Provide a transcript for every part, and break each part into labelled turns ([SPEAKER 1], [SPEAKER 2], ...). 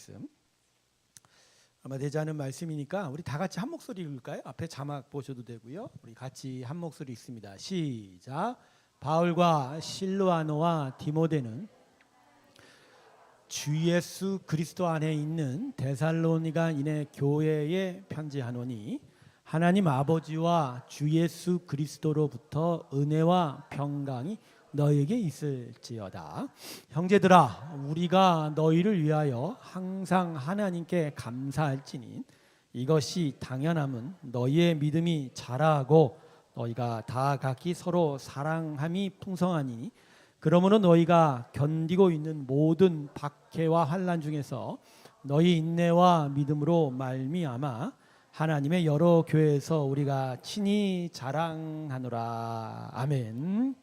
[SPEAKER 1] 말씀. 아마 되지 않은 말씀이니까 우리 다 같이 한 목소리 읽을까요? 앞에 자막 보셔도 되고요. 우리 같이 한 목소리 읽습니다. 시작. 바울과 실루아노와 디모데는 주 예수 그리스도 안에 있는 데살로니가인의 교회에 편지하노니 하나님 아버지와 주 예수 그리스도로부터 은혜와 평강이 너에게 있을지어다. 형제들아, 우리가 너희를 위하여 항상 하나님께 감사할지니 이것이 당연함은 너희의 믿음이 자라고 너희가 다 각기 서로 사랑함이 풍성하니 그러므로 너희가 견디고 있는 모든 박해와 환난 중에서 너희 인내와 믿음으로 말미암아 하나님의 여러 교회에서 우리가 친히 자랑하노라. 아멘.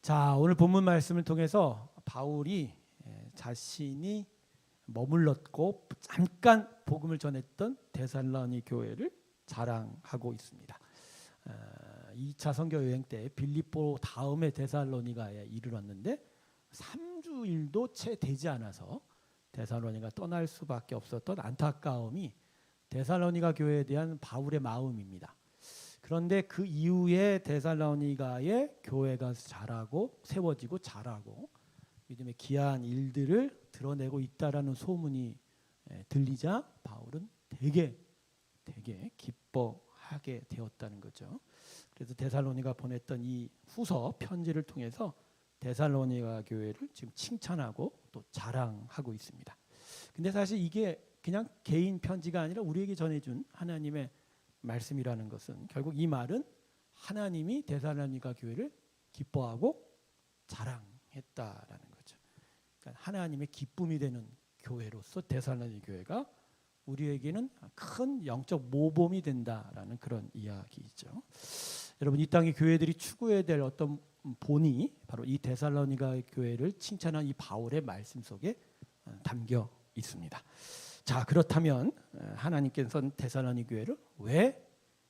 [SPEAKER 1] 자, 오늘 본문 말씀을 통해서 바울이 자신이 머물렀고 잠깐 복음을 전했던 데살로니 교회를 자랑하고 있습니다. 2차 선교 여행 때 빌립보 다음에 데살로니가에 이르렀는데 3주일도 채 되지 않아서 데살로니가 떠날 수밖에 없었던 안타까움이 데살로니가 교회에 대한 바울의 마음입니다. 그런데 그 이후에 데살로니가의 교회가 자라고 세워지고 자라고 믿음의 귀한 일들을 드러내고 있다라는 소문이 들리자 바울은 되게 기뻐하게 되었다는 거죠. 그래서 데살로니가 보냈던 이 후서 편지를 통해서 데살로니가 교회를 지금 칭찬하고 또 자랑하고 있습니다. 근데 사실 이게 그냥 개인 편지가 아니라 우리에게 전해준 하나님의 말씀이라는 것은 결국 이 말은 하나님이 데살로니가 교회를 기뻐하고 자랑했다라는 거죠. 그러니까 하나님의 기쁨이 되는 교회로서 데살로니가 교회가 우리에게는 큰 영적 모범이 된다라는 그런 이야기죠. 여러분, 이 땅의 교회들이 추구해야 될 어떤 본이 바로 이 데살로니가 교회를 칭찬한 이 바울의 말씀 속에 담겨 있습니다. 자, 그렇다면 하나님께서는 데살로니가 교회를 왜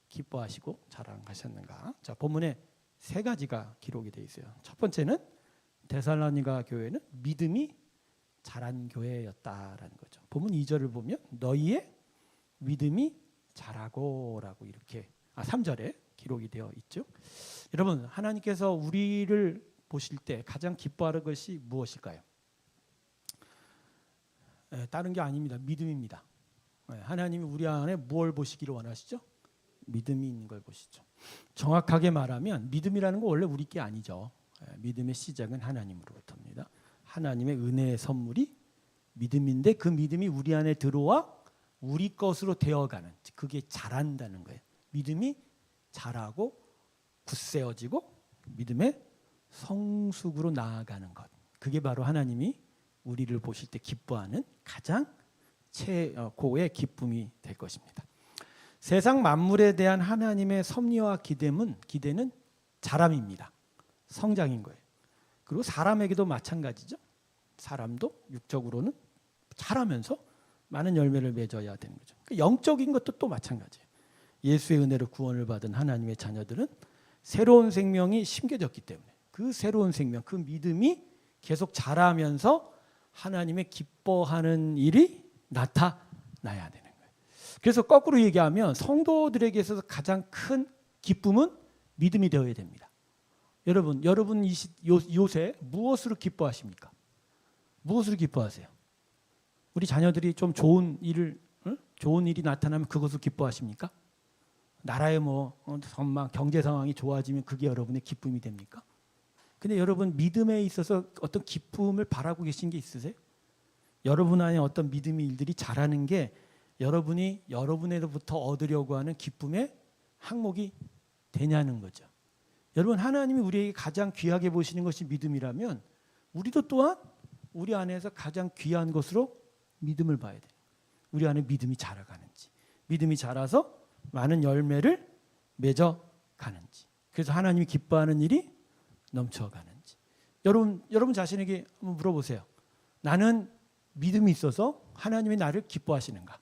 [SPEAKER 1] 기뻐하시고 자랑하셨는가? 자, 본문에 세 가지가 기록이 되어 있어요. 첫 번째는 데살로니가 교회는 믿음이 자란 교회였다라는 거죠. 본문 2절을 보면 너희의 믿음이 자라고라고 이렇게 3절에 기록이 되어 있죠. 여러분, 하나님께서 우리를 보실 때 가장 기뻐하는 것이 무엇일까요? 다른 게 아닙니다. 믿음입니다. 하나님이 우리 안에 무엇을 보시기를 원하시죠? 믿음이 있는 걸 보시죠. 정확하게 말하면 믿음이라는 거 원래 우리 게 아니죠. 믿음의 시작은 하나님으로부터입니다. 하나님의 은혜의 선물이 믿음인데 그 믿음이 우리 안에 들어와 우리 것으로 되어가는, 그게 자란다는 거예요. 믿음이 자라고 굳세어지고 믿음의 성숙으로 나아가는 것, 그게 바로 하나님이 우리를 보실 때 기뻐하는 가장 최고의 기쁨이 될 것입니다. 세상 만물에 대한 하나님의 섭리와 기대는 자람입니다. 성장인 거예요. 그리고 사람에게도 마찬가지죠. 사람도 육적으로는 자라면서 많은 열매를 맺어야 되는 거죠. 영적인 것도 또 마찬가지예요. 예수의 은혜로 구원을 받은 하나님의 자녀들은 새로운 생명이 심겨졌기 때문에 그 새로운 생명, 그 믿음이 계속 자라면서 하나님의 기뻐하는 일이 나타나야 되는 거예요. 그래서 거꾸로 얘기하면 성도들에게 있어서 가장 큰 기쁨은 믿음이 되어야 됩니다. 여러분 요새 무엇으로 기뻐하십니까? 무엇으로 기뻐하세요? 우리 자녀들이 좀 좋은 일이 나타나면 그것을 기뻐하십니까? 나라의 전망, 경제 상황이 좋아지면 그게 여러분의 기쁨이 됩니까? 근데 여러분 믿음에 있어서 어떤 기쁨을 바라고 계신 게 있으세요? 여러분 안에 어떤 믿음의 일들이 자라는 게 여러분이 여러분으로부터 얻으려고 하는 기쁨의 항목이 되냐는 거죠. 여러분, 하나님이 우리에게 가장 귀하게 보시는 것이 믿음이라면 우리도 또한 우리 안에서 가장 귀한 것으로 믿음을 봐야 돼요. 우리 안에 믿음이 자라가는지, 믿음이 자라서 많은 열매를 맺어가는지, 그래서 하나님이 기뻐하는 일이 넘쳐가는지. 여러분 자신에게 한번 물어보세요. 나는 믿음이 있어서 하나님이 나를 기뻐하시는가?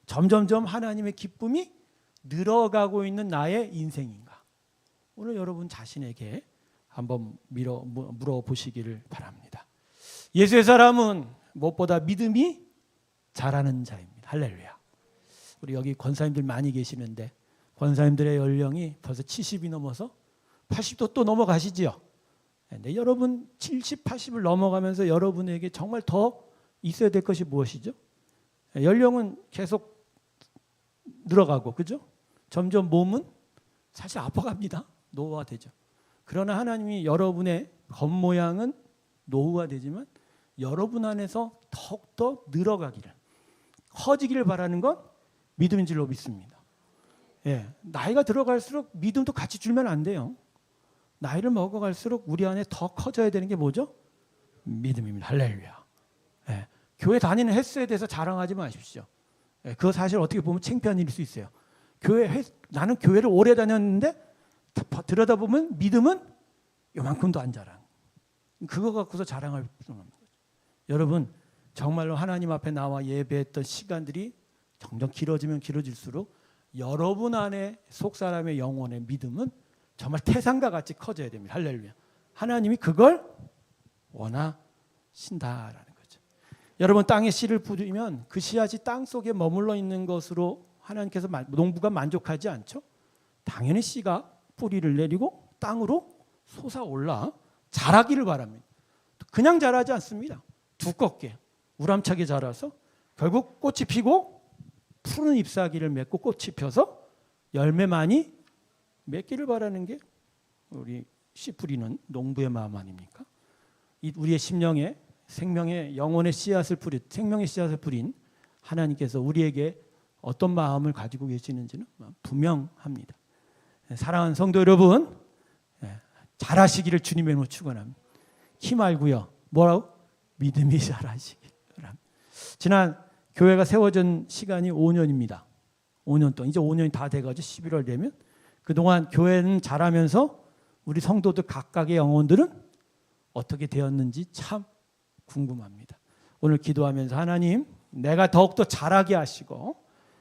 [SPEAKER 1] 점점점 하나님의 기쁨이 늘어가고 있는 나의 인생인가? 오늘 여러분 자신에게 한번 물어보시기를 바랍니다. 예수의 사람은 무엇보다 믿음이 잘하는 자입니다. 할렐루야. 우리 여기 권사님들 많이 계시는데 권사님들의 연령이 벌써 70이 넘어서 80도 또 넘어가시지요. 근데 여러분 70, 80을 넘어가면서 여러분에게 정말 더 있어야 될 것이 무엇이죠? 연령은 계속 늘어가고, 그죠? 점점 몸은 사실 아파갑니다. 노후화되죠. 그러나 하나님이 여러분의 겉모양은 노후화되지만 여러분 안에서 더욱더 늘어가기를, 커지기를 바라는 건 믿음인 줄로 믿습니다. 예, 나이가 들어갈수록 믿음도 같이 줄면 안 돼요. 나이를 먹어갈수록 우리 안에 더 커져야 되는 게 뭐죠? 믿음입니다. 할렐루야. 예, 교회 다니는 횟수에 대해서 자랑하지 마십시오. 예, 그거 사실 어떻게 보면 창피한 일일 수 있어요. 나는 교회를 오래 다녔는데 들여다보면 믿음은 요만큼도 안 자랑. 그거 갖고서 자랑할 필요는 없는 거죠. 여러분 정말로 하나님 앞에 나와 예배했던 시간들이 점점 길어지면 길어질수록 여러분 안에 속사람의 영혼의 믿음은 정말 태산과 같이 커져야 됩니다. 할렐루야. 하나님이 그걸 원하신다라는 거죠. 여러분 땅에 씨를 뿌리면 그 씨앗이 땅 속에 머물러 있는 것으로 하나님께서 농부가 만족하지 않죠. 당연히 씨가 뿌리를 내리고 땅으로 솟아올라 자라기를 바랍니다. 그냥 자라지 않습니다. 두껍게 우람차게 자라서 결국 꽃이 피고 푸른 잎사귀를 맺고 꽃이 펴서 열매 많이 맺기를 바라는 게 우리 씨 뿌리는 농부의 마음 아닙니까? 우리의 심령에 생명의 영혼의 씨앗을 생명의 씨앗을 뿌린 하나님께서 우리에게 어떤 마음을 가지고 계시는지는 분명합니다. 사랑하는 성도 여러분, 잘하시기를 주님의 이름으로 축원합니다. 키 말고요. 뭐라고? 믿음이 잘하시기 바랍니다. 지난 교회가 세워진 시간이 5년입니다. 5년 동안 이제 5년이 다 돼가지고 11월 되면 그동안 교회는 자라면서 우리 성도들 각각의 영혼들은 어떻게 되었는지 참 궁금합니다. 오늘 기도하면서 하나님, 내가 더욱더 자라게 하시고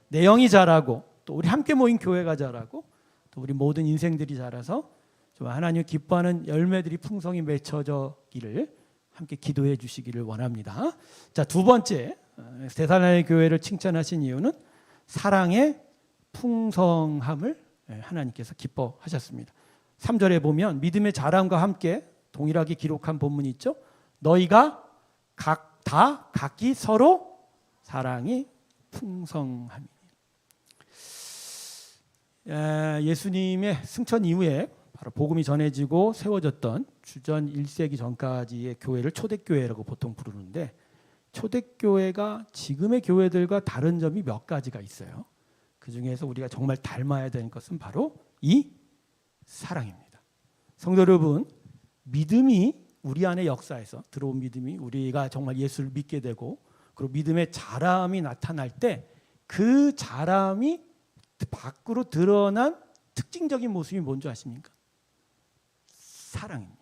[SPEAKER 1] 내 영이 자라고 또 우리 함께 모인 교회가 자라고 또 우리 모든 인생들이 자라서 좀 하나님 기뻐하는 열매들이 풍성히 맺혀지기를 함께 기도해 주시기를 원합니다. 자, 두 번째, 데살로니가 교회를 칭찬하신 이유는 사랑의 풍성함을 하나님께서 기뻐하셨습니다. 3절에 보면 믿음의 자랑과 함께 동일하게 기록한 본문이 있죠. 너희가 다 각기 서로 사랑이 풍성함이니. 예수님의 승천 이후에 바로 복음이 전해지고 세워졌던 주전 1세기 전까지의 교회를 초대교회라고 보통 부르는데 초대교회가 지금의 교회들과 다른 점이 몇 가지가 있어요. 그중에서 우리가 정말 닮아야 되는 것은 바로 이 사랑입니다. 성도 여러분, 믿음이 우리 안에 역사에서 들어온 믿음이 우리가 정말 예수를 믿게 되고 그리고 믿음의 자람이 나타날 때 그 자람이 밖으로 드러난 특징적인 모습이 뭔지 아십니까? 사랑입니다.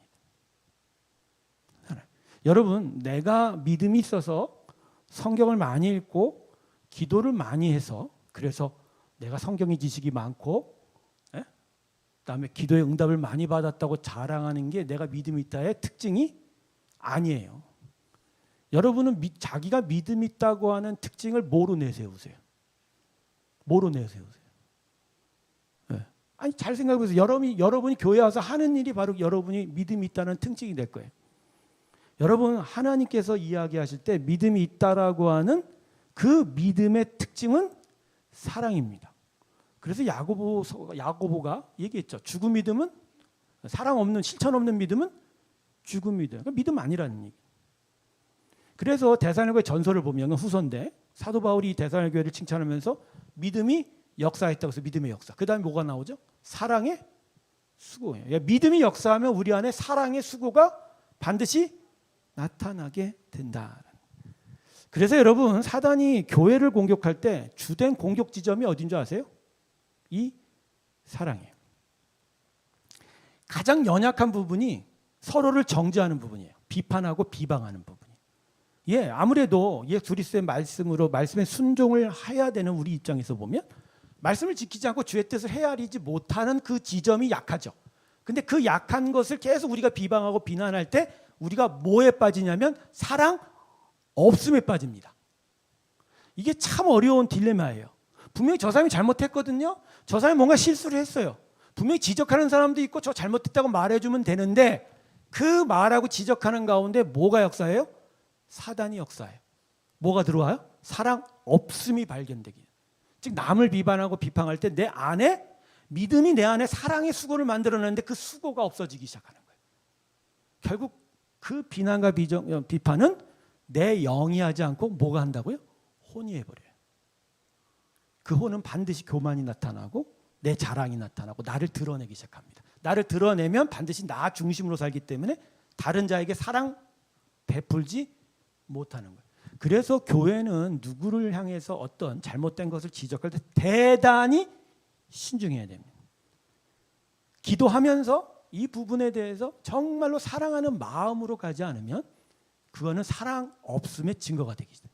[SPEAKER 1] 사랑. 여러분, 내가 믿음이 있어서 성경을 많이 읽고 기도를 많이 해서 그래서 내가 성경의 지식이 많고 그다음에 기도의 응답을 많이 받았다고 자랑하는 게 내가 믿음이 있다의 특징이 아니에요. 여러분은 자기가 믿음이 있다고 하는 특징을 뭐로 내세우세요? 뭐로 내세우세요? 아니 잘 생각해 보세요. 여러분이 교회 와서 하는 일이 바로 여러분이 믿음이 있다는 특징이 될 거예요. 여러분 하나님께서 이야기하실 때 믿음이 있다라고 하는 그 믿음의 특징은 사랑입니다. 그래서 야고보가 얘기했죠. 죽은 믿음은 사랑 없는 실천 없는 믿음은 죽은 믿음. 그러니까 믿음 아니라는 얘기. 그래서 데살로니가 전서를 보면 후서인데 사도 바울이 데살로니가 교회를 칭찬하면서 믿음이 역사했다고 해서 믿음의 역사. 그다음에 뭐가 나오죠? 사랑의 수고예요. 믿음이 역사하면 우리 안에 사랑의 수고가 반드시 나타나게 된다. 그래서 여러분 사단이 교회를 공격할 때 주된 공격 지점이 어딘 줄 아세요? 이 사랑이에요. 가장 연약한 부분이 서로를 정죄하는 부분이에요. 비판하고 비방하는 부분이에요. 아무래도 예수 그리스도의 말씀에 순종을 해야 되는 우리 입장에서 보면 말씀을 지키지 않고 주의 뜻을 헤아리지 못하는 그 지점이 약하죠. 근데 그 약한 것을 계속 우리가 비방하고 비난할 때 우리가 뭐에 빠지냐면 사랑 없음에 빠집니다. 이게 참 어려운 딜레마예요. 분명히 저 사람이 잘못했거든요. 저 사람이 뭔가 실수를 했어요. 분명히 지적하는 사람도 있고 저 잘못했다고 말해주면 되는데 그 말하고 지적하는 가운데 뭐가 역사예요? 사단이 역사예요. 뭐가 들어와요? 사랑 없음이 발견되기. 즉 남을 비판하고 비판할 때 내 안에 믿음이 내 안에 사랑의 수고를 만들어내는데 그 수고가 없어지기 시작하는 거예요. 결국 그 비난과 비판은 내 영이 하지 않고 뭐가 한다고요? 혼이 해버려요. 그 혼은 반드시 교만이 나타나고 내 자랑이 나타나고 나를 드러내기 시작합니다. 나를 드러내면 반드시 나 중심으로 살기 때문에 다른 자에게 사랑 베풀지 못하는 거예요. 그래서 교회는 누구를 향해서 어떤 잘못된 것을 지적할 때 대단히 신중해야 됩니다. 기도하면서 이 부분에 대해서 정말로 사랑하는 마음으로 가지 않으면 그거는 사랑 없음의 증거가 되기 때문에.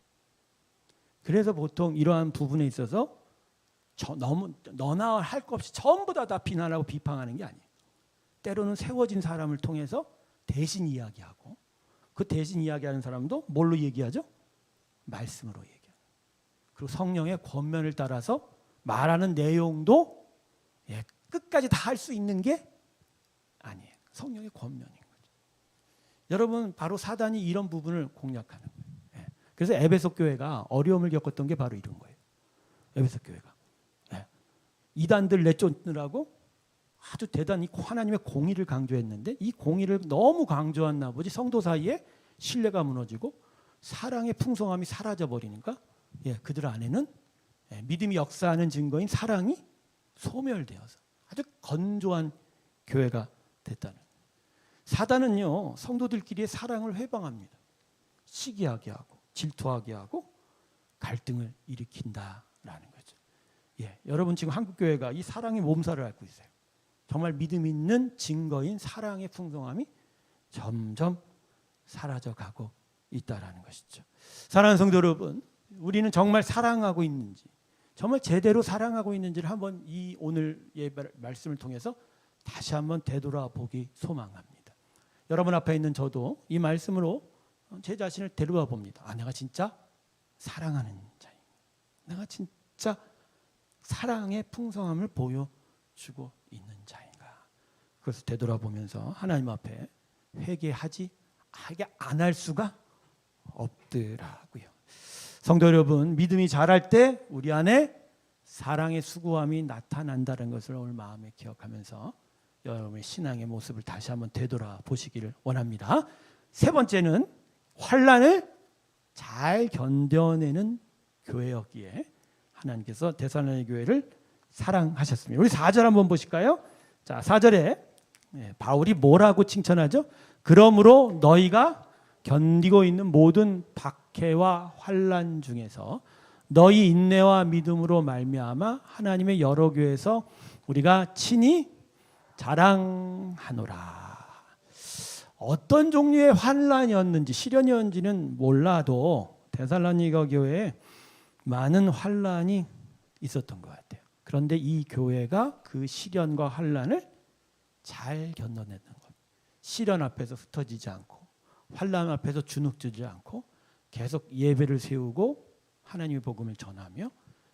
[SPEAKER 1] 그래서 보통 이러한 부분에 있어서 너무 너나 할 것 없이 전부 다 비난하고 비판하는 게 아니에요. 때로는 세워진 사람을 통해서 대신 이야기하고 그 대신 이야기하는 사람도 뭘로 얘기하죠? 말씀으로 얘기해요. 그리고 성령의 권면을 따라서 말하는 내용도 끝까지 다 할 수 있는 게 아니에요. 성령의 권면인 거죠. 여러분 바로 사단이 이런 부분을 공략하는 거예요. 그래서 에베소 교회가 어려움을 겪었던 게 바로 이런 거예요. 에베소 교회가 이단들 내쫓느라고 아주 대단히 하나님의 공의를 강조했는데 이 공의를 너무 강조한 나머지 성도 사이에 신뢰가 무너지고 사랑의 풍성함이 사라져 버리니까 그들 안에는 믿음이 역사하는 증거인 사랑이 소멸되어서 아주 건조한 교회가 됐다는 거예요. 사단은요 성도들끼리의 사랑을 회방합니다. 시기하게 하고 질투하게 하고 갈등을 일으킨다라는 거죠. 여러분 지금 한국교회가 이 사랑의 몸살을 앓고 있어요. 정말 믿음 있는 증거인 사랑의 풍성함이 점점 사라져가고 있다라는 것이죠. 사랑하는 성도 여러분, 우리는 정말 사랑하고 있는지, 정말 제대로 사랑하고 있는지를 한번 이 오늘 말씀을 통해서 다시 한번 되돌아보기 소망합니다. 여러분 앞에 있는 저도 이 말씀으로 제 자신을 되돌아 봅니다. 내가 진짜 사랑하는 자인가? 내가 진짜 사랑의 풍성함을 보여주고 있는 자인가? 그것을 되돌아보면서 하나님 앞에 회개하지 안 할 수가 없더라고요. 성도 여러분, 믿음이 자랄 때 우리 안에 사랑의 수고함이 나타난다는 것을 오늘 마음에 기억하면서 여러분의 신앙의 모습을 다시 한번 되돌아보시기를 원합니다. 세 번째는 환난을 잘 견뎌내는 교회였기에 하나님께서 데살로니가 교회를 사랑하셨습니다. 우리 4절 한번 보실까요? 자, 4절에 바울이 뭐라고 칭찬하죠? 그러므로 너희가 견디고 있는 모든 박해와 환난 중에서 너희 인내와 믿음으로 말미암아 하나님의 여러 교회에서 우리가 친히 자랑하노라. 어떤 종류의 환난이었는지 시련이었는지는 몰라도 데살로니가 교회에 많은 환난이 있었던 것 같아요. 그런데 이 교회가 그 시련과 환난을 잘 견뎌내는 것. 시련 앞에서 흩어지지 않고 환난 앞에서 주눅들지 않고 계속 예배를 세우고 하나님의 복음을 전하며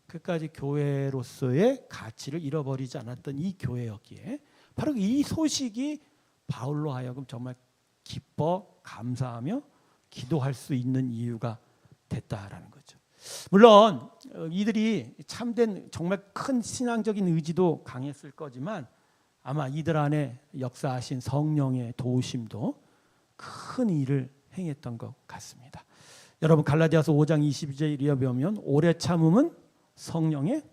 [SPEAKER 1] 끝까지 교회로서의 가치를 잃어버리지 않았던 이 교회였기에 바로 이 소식이 바울로 하여금 정말 기뻐 감사하며 기도할 수 있는 이유가 됐다라는 거죠. 물론 이들이 참된 정말 큰 신앙적인 의지도 강했을 거지만 아마 이들 안에 역사하신 성령의 도우심도 큰 일을 행했던 것 같습니다. 여러분 갈라디아서 5장 22절에 보면 오래 참음은 성령의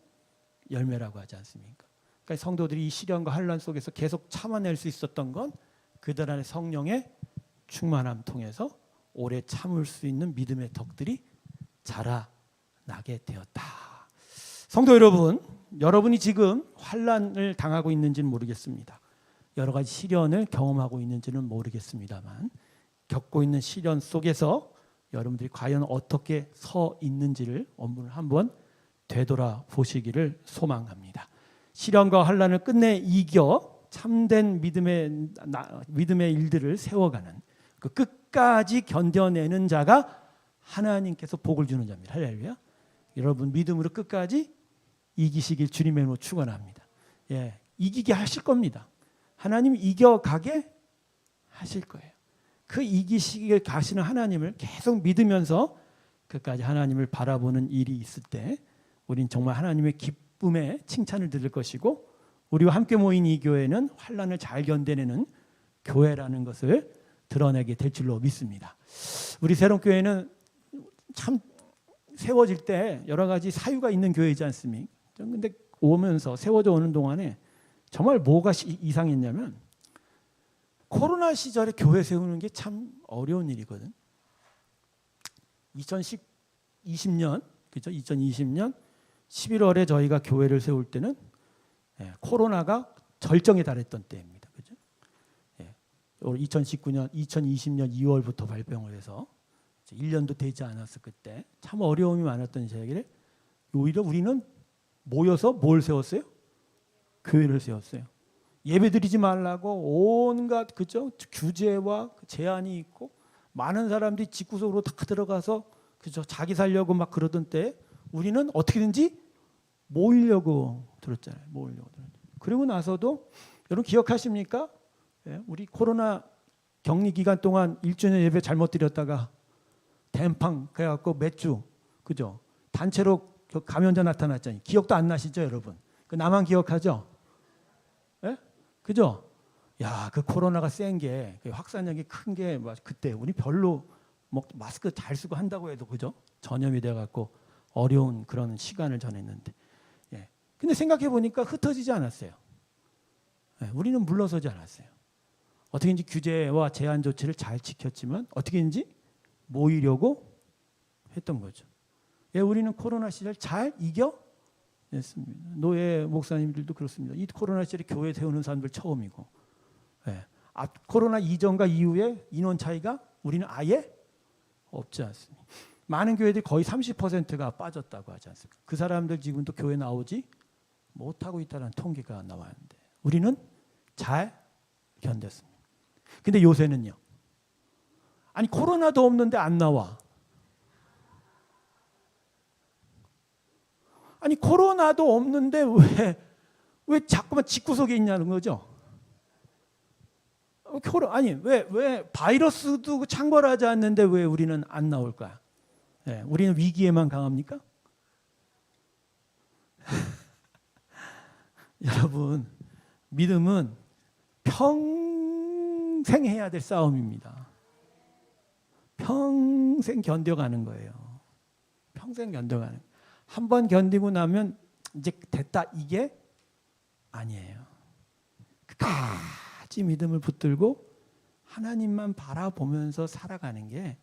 [SPEAKER 1] 열매라고 하지 않습니까? 그러니까 성도들이 이 시련과 환난 속에서 계속 참아낼 수 있었던 건 그들 안에 성령의 충만함 통해서 오래 참을 수 있는 믿음의 덕들이 자라나게 되었다. 성도 여러분, 여러분이 지금 환난을 당하고 있는지는 모르겠습니다. 여러 가지 시련을 경험하고 있는지는 모르겠습니다만 겪고 있는 시련 속에서 여러분들이 과연 어떻게 서 있는지를 한번 되돌아보시기를 소망합니다. 시련과 환난을 끝내 이겨 참된 믿음의 일들을 세워가는 그 끝까지 견뎌내는 자가 하나님께서 복을 주는 자입니다. 할렐루야. 여러분 믿음으로 끝까지 이기시길 주님의 이름으로 축원합니다. 예, 이기게 하실 겁니다. 하나님 이겨가게 하실 거예요. 그 이기시게 가시는 하나님을 계속 믿으면서 끝까지 하나님을 바라보는 일이 있을 때 우린 정말 하나님의 기쁨에 칭찬을 드릴 것이고 우리와 함께 모인 이 교회는 환난을 잘 견뎌내는 교회라는 것을 드러내게 될 줄로 믿습니다. 우리 새롬교회는 참 세워질 때 여러 가지 사유가 있는 교회이지 않습니까? 근데 오면서 세워져 오는 동안에 정말 뭐가 이상했냐면 코로나 시절에 교회 세우는 게 참 어려운 일이거든. 2020년 그죠? 2020년 11월에 저희가 교회를 세울 때는 코로나가 절정에 달했던 때입니다. 그죠? 2019년, 2020년 2월부터 발병을 해서 1년도 되지 않았을 그때 참 어려움이 많았던 시기에 오히려 우리는 모여서 뭘 세웠어요? 교회를 세웠어요. 예배드리지 말라고 온갖 그죠? 규제와 제한이 있고 많은 사람들이 집구석으로 다 들어가서 그죠? 자기 살려고 막 그러던 때 우리는 어떻게든지 모이려고 들었잖아요. 그리고 나서도 여러분 기억하십니까? 우리 코로나 격리 기간 동안 1주년 예배 잘못 드렸다가 댐팡 그래갖고 몇 주 그죠? 단체로 감염자 나타났잖아요. 기억도 안 나시죠, 여러분? 그 나만 기억하죠? 예? 그죠? 야, 그 코로나가 센 게 확산력이 큰 게 그때 우리 별로 뭐 마스크 잘 쓰고 한다고 해도 그죠? 전염이 돼갖고 어려운 그런 시간을 전했는데, 예. 근데 생각해 보니까 흩어지지 않았어요. 예, 우리는 물러서지 않았어요. 어떻게든지 규제와 제한 조치를 잘 지켰지만 어떻게든지 모이려고 했던 거죠. 예, 우리는 코로나 시절 잘 이겨냈습니다. 노예 목사님들도 그렇습니다. 이 코로나 시절에 교회 세우는 사람들 처음이고, 예. 코로나 이전과 이후에 인원 차이가 우리는 아예 없지 않습니다. 많은 교회들이 거의 30%가 빠졌다고 하지 않습니까? 그 사람들 지금도 교회 나오지 못하고 있다는 통계가 나왔는데 우리는 잘 견뎠습니다. 근데 요새는요. 아니 코로나도 없는데 안 나와. 아니 코로나도 없는데 왜 자꾸만 집구석에 있냐는 거죠. 아니 왜 바이러스도 창궐하지 않는데 왜 우리는 안 나올까? 네, 우리는 위기에만 강합니까? 여러분 믿음은 평생 해야 될 싸움입니다. 평생 견뎌가는 거예요. 평생 견뎌가는. 한 번 견디고 나면 이제 됐다 이게 아니에요. 끝까지 믿음을 붙들고 하나님만 바라보면서 살아가는 게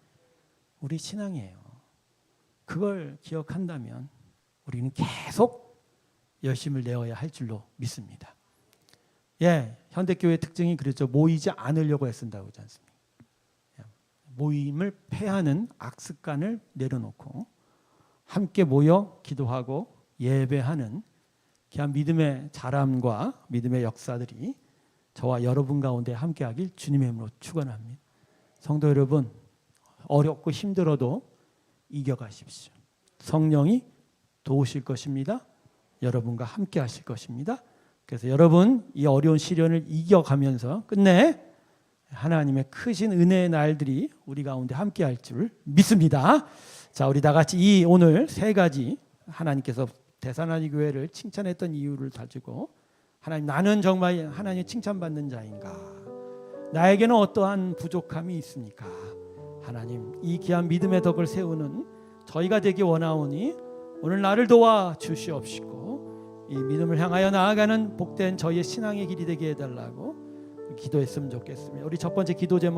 [SPEAKER 1] 우리 신앙이에요. 그걸 기억한다면 우리는 계속 열심을 내어야 할 줄로 믿습니다. 예, 현대교회의 특징이 그렇죠. 모이지 않으려고 애쓴다고 하지 않습니까? 모임을 패하는 악습관을 내려놓고 함께 모여 기도하고 예배하는 귀한 믿음의 자람과 믿음의 역사들이 저와 여러분 가운데 함께하길 주님의 이름으로 축원합니다. 성도 여러분, 어렵고 힘들어도 이겨가십시오. 성령이 도우실 것입니다. 여러분과 함께 하실 것입니다. 그래서 여러분 이 어려운 시련을 이겨가면서 끝내 하나님의 크신 은혜의 날들이 우리 가운데 함께 할 줄 믿습니다. 자, 우리 다 같이 이 오늘 세 가지 하나님께서 데살로니가 교회를 칭찬했던 이유를 가지고 하나님 나는 정말 하나님 칭찬받는 자인가? 나에게는 어떠한 부족함이 있습니까? 하나님 이 귀한 믿음의 덕을 세우는 저희가 되기 원하오니 오늘 나를 도와 주시옵시고 이 믿음을 향하여 나아가는 복된 저희의 신앙의 길이 되게 해달라고 기도했으면 좋겠습니다. 우리 첫 번째 기도 제목